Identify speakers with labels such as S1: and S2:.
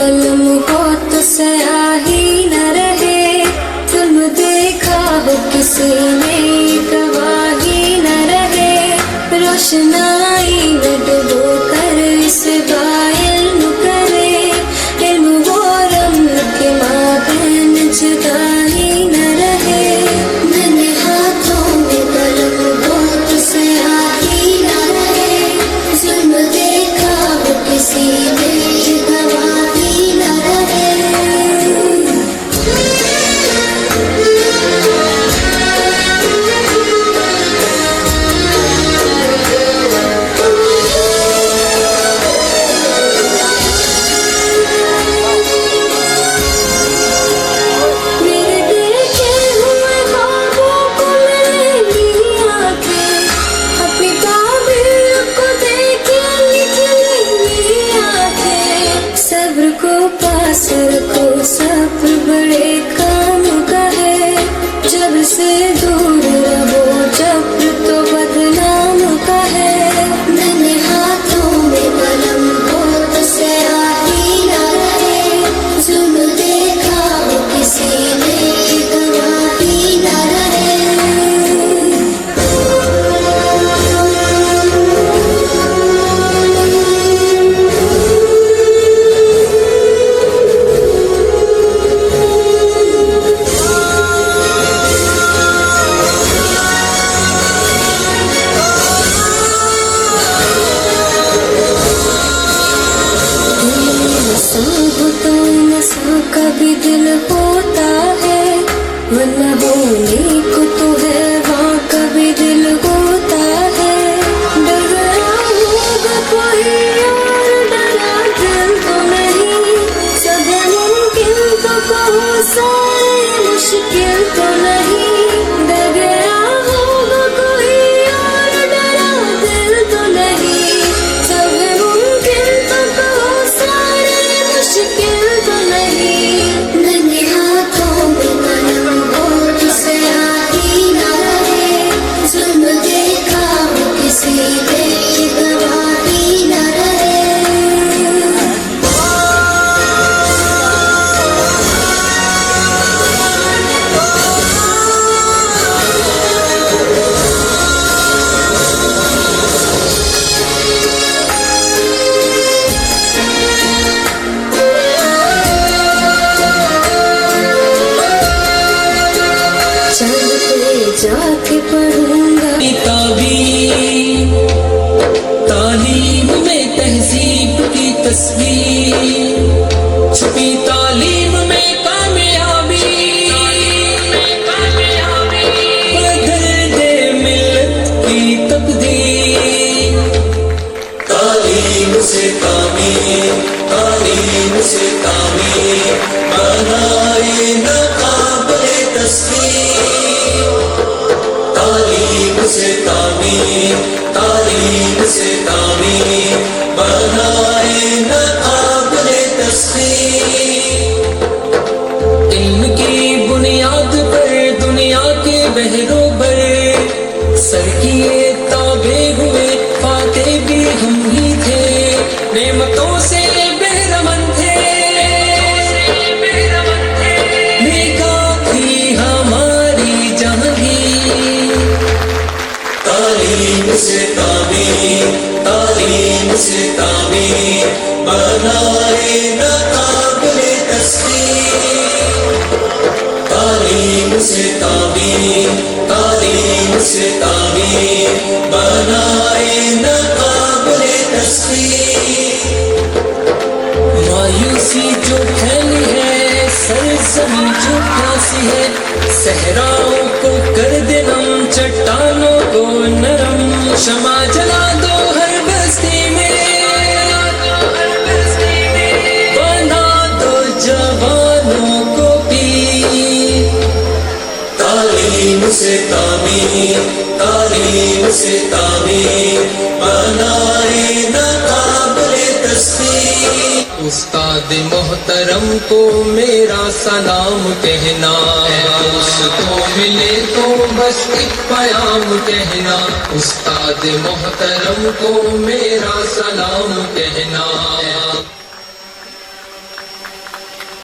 S1: कलम हो तो स्याही न रहे, जुल्म देखा हो किसी ने गवाही न रहे, रोशनाई में डुबो कर इस बाइल्म करे, इल्म वो रमल के माबैन जुदाई न रहे। मैंने हाथों में कलम हो तो स्याही न रहे, जुल्म देखा हो किसी ने गवाही न रहे। सब्र को सब्र बड़े काम का है, जब से दूर रहो जब्र तो बदनाम का है। मैंने हाथों में कलम हो तो स्याही न रहे, जुल्म देखा हो किसी ने गवाही न रहे। कभी दिल होता है, वरना होने को तो है वहाँ कभी दिल होता है। डर गया होगा कोई और डरा दिल तो नहीं, सब है मुमकिन तो कहो सारे मुश्किल तो नहीं। डर गया होगा कोई और डरा दिल तो नहीं, सब है मुमकिन तो कहो सारे मुश्किल तो नहीं। मैंने हाथों में कलम हो तो स्याही न रहे, जुल्म देखा हो किसी ने गवाही न रहे। जाके पढ़ूंगा
S2: तालीम में तहजीब की तस्वीर, छुपी तालीम में कामयाबी, बदल दे मिल्लत की तकदीर। तालीम से तामीर, तालीम से तामीर, बनाए न काबिले तस्वीर। तालीम से तामीर, तालीम से तामीर, बनाए न काबिले तस्वीर। इल्म की बुनियाद पर दुनिया के बहरोबर सर किए ताबे हुए, पाते भी हम ही थे, नेमतों से बेरमन थे। देखा थी हमारी जहांगीर। तालीम से तामीर, तालीम से तामीर, बनाए न काबिले तस्वीर। तालीम से तामीर, तालीम से तामीर, बनाए न काबिले तस्वीर। मायूसी जो फैली है, सरजमी जो प्यासी है, सहराओं को कर दे नम, चट्टानों को नरम। क्षमा जला दो हर बस्ती में, बना दो जवानों को भी। तालीम से तामीर, तालीम से तामीर, बनाए न काबिले तस्वीर। उस्ताद मोहतरम को मेरा सलाम कहना, उसको मिले तो बस एक प्याम कहना। उस्ताद मोहतरम को मेरा सलाम कहना।